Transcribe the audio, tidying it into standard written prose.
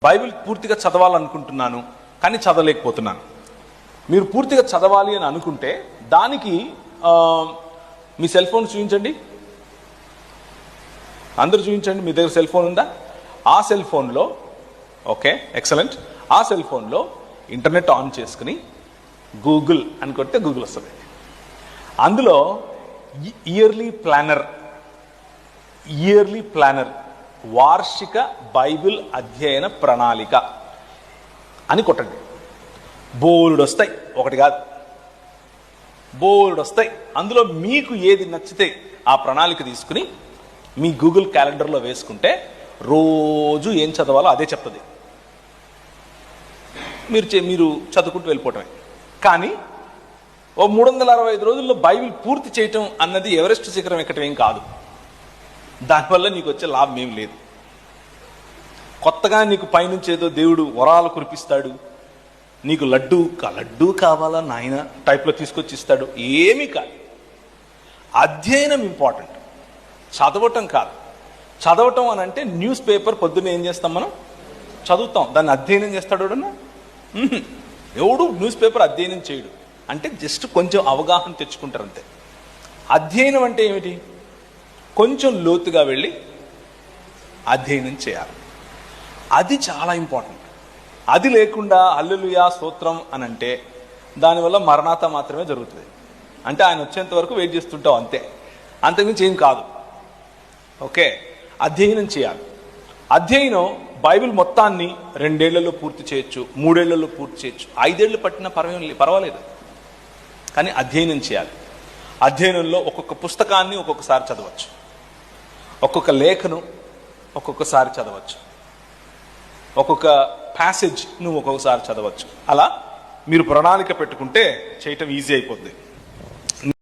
Bible పూర్తిగా చదవాలనుకుంటున్నాను కానీ చదవలేకపోతున్నాను. మీరు పూర్తిగా చదవాలి అని అనుకుంటే దానికి మీ సెల్ ఫోన్ చూపించండి, అందరూ చూపించండి. మీ దగ్గర సెల్ ఫోన్ ఉందా? ఆ సెల్ ఫోన్లో ఓకే ఎక్సలెంట్. ఆ సెల్ ఫోన్లో ఇంటర్నెట్ ఆన్ చేసుకుని గూగుల్ అని కొడితే గూగుల్ వస్తుంది. అందులో ఇయర్లీ ప్లానర్ వార్షిక బైబిల్ అధ్యయన ప్రణాళిక అని కొట్టండి. బోల్డ్ వస్తాయి, ఒకటి కాదు, బోల్డ్ వస్తాయి. అందులో మీకు ఏది నచ్చితే ఆ ప్రణాళిక తీసుకుని మీ గూగుల్ క్యాలెండర్లో వేసుకుంటే రోజు ఏం చదవాలో అదే చెప్తుంది. మీరు చదువుకుంటూ వెళ్ళిపోవటమే. కానీ ఓ 365 రోజుల్లో బైబిల్ పూర్తి చేయటం అన్నది ఎవరెస్ట్ శిఖరం ఎక్కటం ఏం కాదు. దానివల్ల నీకు వచ్చే లాభం ఏం లేదు. కొత్తగా నీకు పైనుంచి ఏదో దేవుడు వరాలు కురిపిస్తాడు, నీకు లడ్డూ కావాలా నాయన టైప్లో తీసుకొచ్చి ఇస్తాడు, ఏమీ కాదు. అధ్యయనం ఇంపార్టెంట్, చదవటం కాదు. చదవటం అని అంటే న్యూస్ పేపర్ పొద్దున్న ఏం చేస్తాం మనం? చదువుతాం. దాన్ని అధ్యయనం చేస్తాడు ఎవడన్నా? ఎవడు న్యూస్ పేపర్ అధ్యయనం చేయడు. అంటే జస్ట్ కొంచెం అవగాహన తెచ్చుకుంటారు అంతే. అధ్యయనం అంటే ఏమిటి? కొంచెం లోతుగా వెళ్ళి అధ్యయనం చేయాలి. అది చాలా ఇంపార్టెంట్. అది లేకుండా హల్లెలూయా స్తోత్రం అని అంటే దానివల్ల మరణాత మాత్రమే జరుగుతుంది. అంటే ఆయన వచ్చేంత వరకు వెయిట్ చేస్తుంటాం అంతే, అంతకుమించి ఏం కాదు. ఓకే, అధ్యయనం చేయాలి. అధ్యయనం బైబిల్ మొత్తాన్ని 2 ఏళ్లలో పూర్తి చేయొచ్చు, 3 ఏళ్లలో పూర్తి చేయొచ్చు, 5 ఏళ్ళు పట్టినా పర్వాలేదు. కానీ అధ్యయనం చేయాలి. అధ్యయనంలో ఒక్కొక్క పుస్తకాన్ని ఒక్కొక్కసారి చదవచ్చు, ఒక్కొక్క లేఖను ఒక్కొక్కసారి చదవచ్చు, ఒక్కొక్క ప్యాసేజ్ నువ్వు ఒక్కొక్కసారి చదవచ్చు. అలా మీరు ప్రణాళిక పెట్టుకుంటే చేయటం ఈజీ అయిపోతుంది.